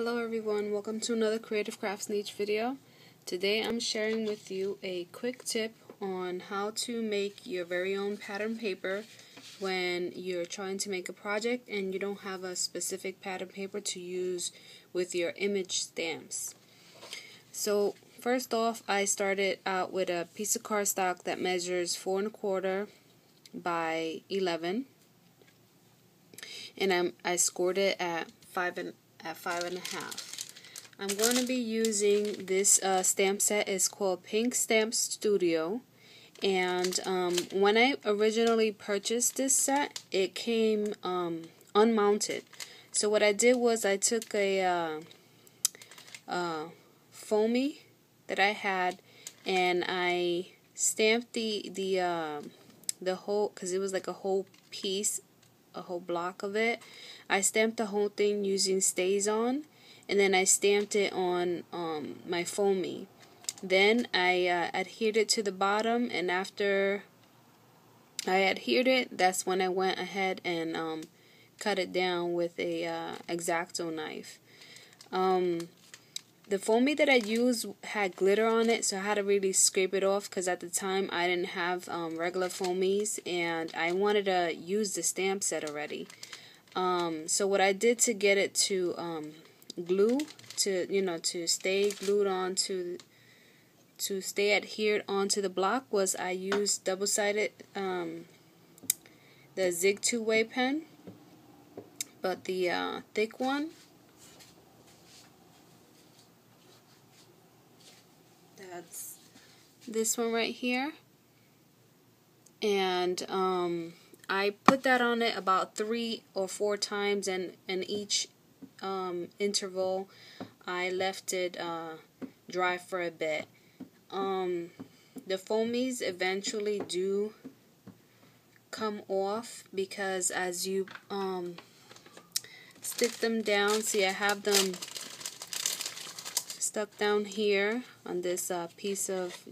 Hello everyone, welcome to another Creative Crafts Niche video. Today I'm sharing with you a quick tip on how to make your very own pattern paper when you're trying to make a project and you don't have a specific pattern paper to use with your image stamps. So first off, I started out with a piece of cardstock that measures 4 1/4 by 11, and I scored it at 5 5.5. I'm going to be using this stamp set. It's called Pink Stamp Studio, and when I originally purchased this set, it came unmounted. So what I did was I took a foamy that I had, and I stamped the whole, because it was like a whole piece, a whole block of it. I stamped the whole thing using StazOn, and then I stamped it on my foamy. Then I adhered it to the bottom, and after I adhered it, that's when I went ahead and cut it down with a X-Acto knife. The foamy that I used had glitter on it, so I had to really scrape it off because at the time I didn't have regular foamies and I wanted to use the stamp set already. So what I did to get it to glue, to stay glued on to stay adhered onto the block, was I used double-sided the Zig 2-way pen, but the thick one. That's this one right here, and I put that on it about 3 or 4 times, and in each interval I left it dry for a bit. The foamies eventually do come off because as you stick them down, see I have them stuck down here on this piece of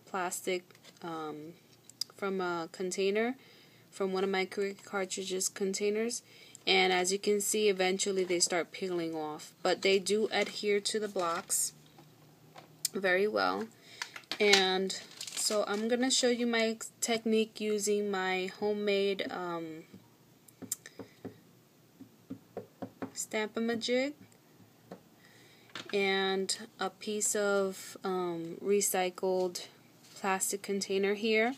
plastic from a container, from one of my Cricut cartridges containers, and as you can see, eventually they start peeling off, but they do adhere to the blocks very well. And so I'm gonna show you my technique using my homemade Stamp-A-Ma-Jig and a piece of recycled plastic container here.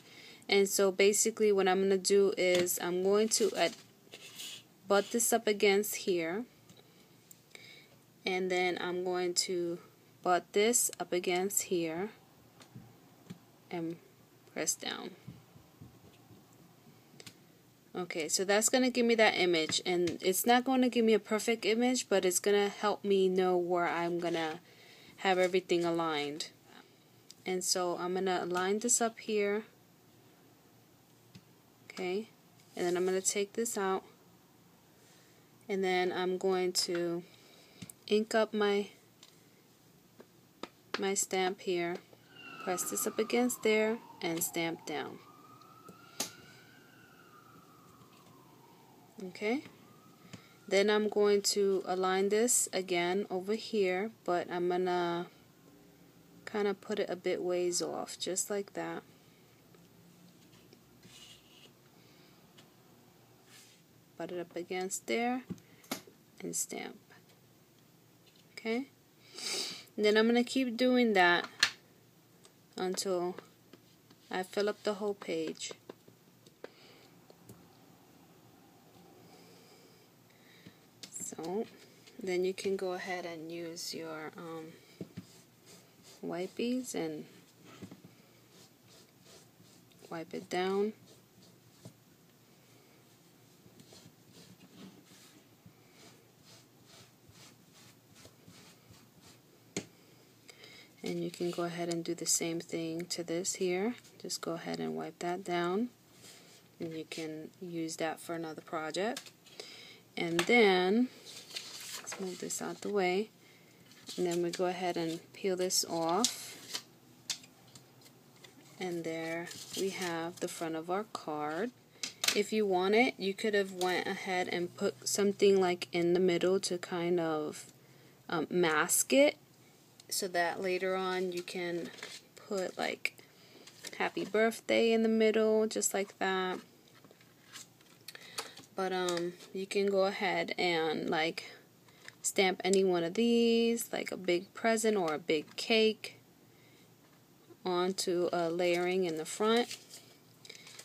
And so basically what I'm going to do is I'm going to butt this up against here, and then I'm going to butt this up against here and press down. Okay, so that's going to give me that image, and it's not going to give me a perfect image, but it's going to help me know where I'm going to have everything aligned. And so I'm going to align this up here, okay, and then I'm going to take this out, and then I'm going to ink up my stamp here, press this up against there, and stamp down. Okay, then I'm going to align this again over here, but I'm gonna kind of put it a bit ways off, just like that. Butt it up against there and stamp. Okay, and then I'm gonna keep doing that until I fill up the whole page. So then you can go ahead and use your wipies and wipe it down. And you can go ahead and do the same thing to this here. Just go ahead and wipe that down, and you can use that for another project. And then let's move this out the way, and then we go ahead and peel this off, and there we have the front of our card. If you want it, you could have went ahead and put something like in the middle to kind of mask it so that later on you can put like happy birthday in the middle, just like that. But you can go ahead and like stamp any one of these, like a big present or a big cake, onto a layering in the front,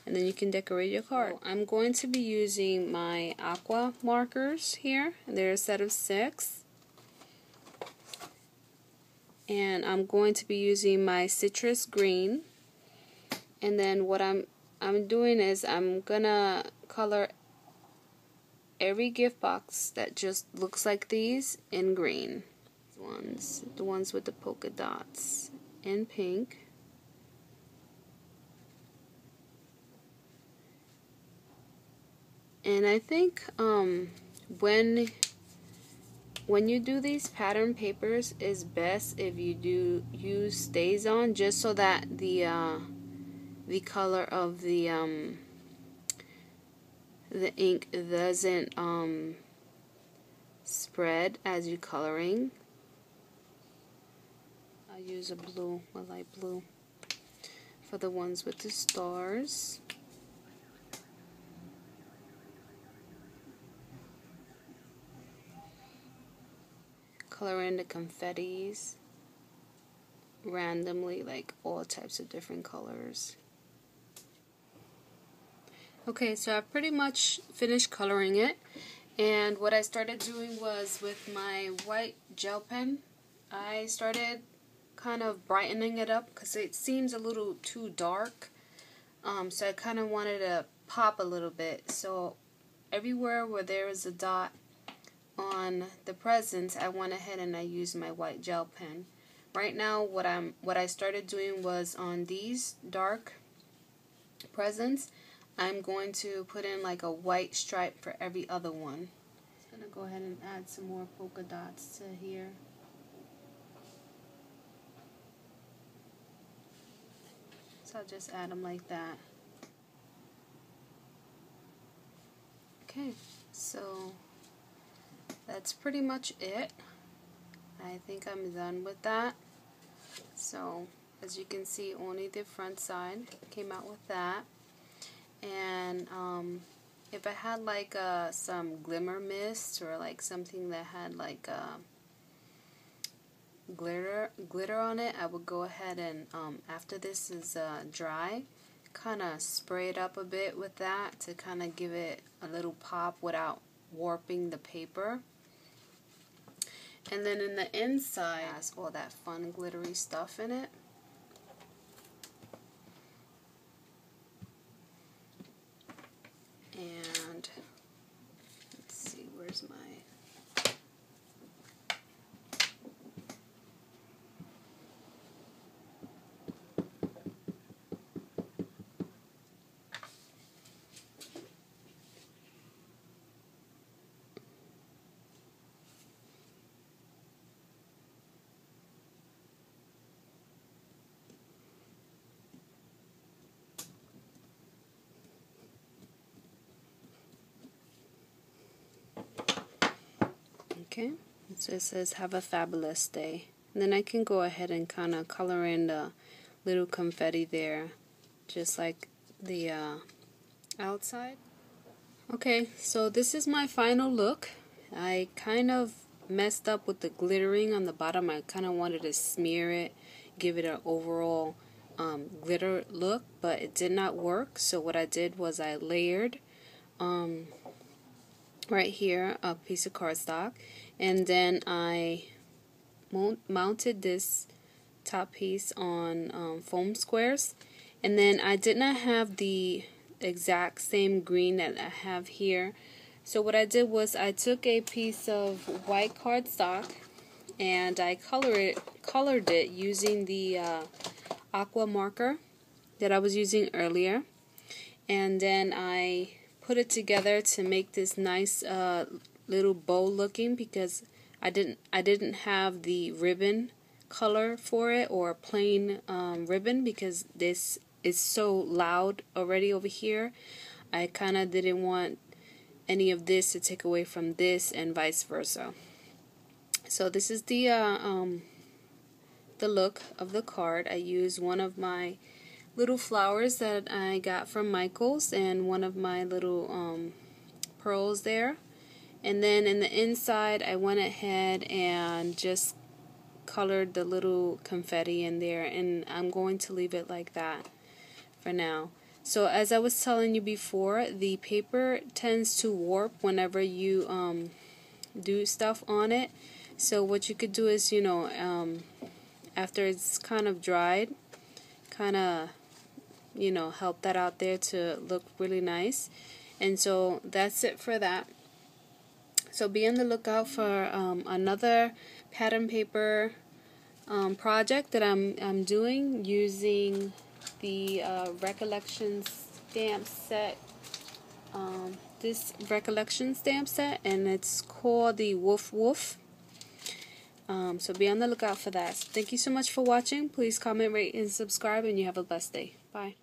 and then you can decorate your card. So I'm going to be using my aqua markers here. They're a set of 6. And I'm going to be using my citrus green. And then what I'm doing is I'm gonna color every gift box that just looks like these in green. The ones with the polka dots in pink. And I think when you do these pattern papers, it's best if you do use stays on, just so that the color of the ink doesn't spread as you're coloring. I use a light blue for the ones with the stars. Color in the confettis randomly, like all types of different colors. Okay, so I pretty much finished coloring it, and what I started doing was with my white gel pen, I started kind of brightening it up because it seems a little too dark. So I kind of wanted to pop a little bit. So everywhere where there is a dot on the presents, I went ahead and I used my white gel pen. Right now, what I started doing was on these dark presents, I'm going to put in like a white stripe for every other one. I'm going to go ahead and add some more polka dots to here. So I'll just add them like that. Okay, so that's pretty much it. I think I'm done with that. So as you can see, only the front side came out with that. And if I had like some glimmer mist or like something that had like glitter on it, I would go ahead and after this is dry, kind of spray it up a bit with that to kind of give it a little pop without warping the paper. And then in the inside has all that fun glittery stuff in it. And let's see, where's my... Okay, so it says have a fabulous day. And then I can go ahead and kind of color in the little confetti there, just like the outside. Okay, so this is my final look. I kind of messed up with the glittering on the bottom. I kind of wanted to smear it, give it an overall glitter look, but it did not work. So what I did was I layered right here a piece of cardstock, and then I mounted this top piece on foam squares. And then I did not have the exact same green that I have here, so what I did was I took a piece of white cardstock and I colored it using the aqua marker that I was using earlier, and then I put it together to make this nice little bow looking, because I didn't have the ribbon color for it, or a plain ribbon, because this is so loud already over here. I kind of didn't want any of this to take away from this and vice versa. So this is the look of the card. I used one of my little flowers that I got from Michael's and one of my little pearls there. And then in the inside I went ahead and just colored the little confetti in there, and I'm going to leave it like that for now. So as I was telling you before, the paper tends to warp whenever you do stuff on it. So what you could do is, you know, after it's kind of dried, kind of, you know, help that out there to look really nice. And so that's it for that. So be on the lookout for another pattern paper project that I'm doing using the recollection stamp set. This recollection stamp set, and it's called the Woof Woof. So be on the lookout for that. So thank you so much for watching. Please comment, rate, and subscribe, and you have a blessed day. Bye.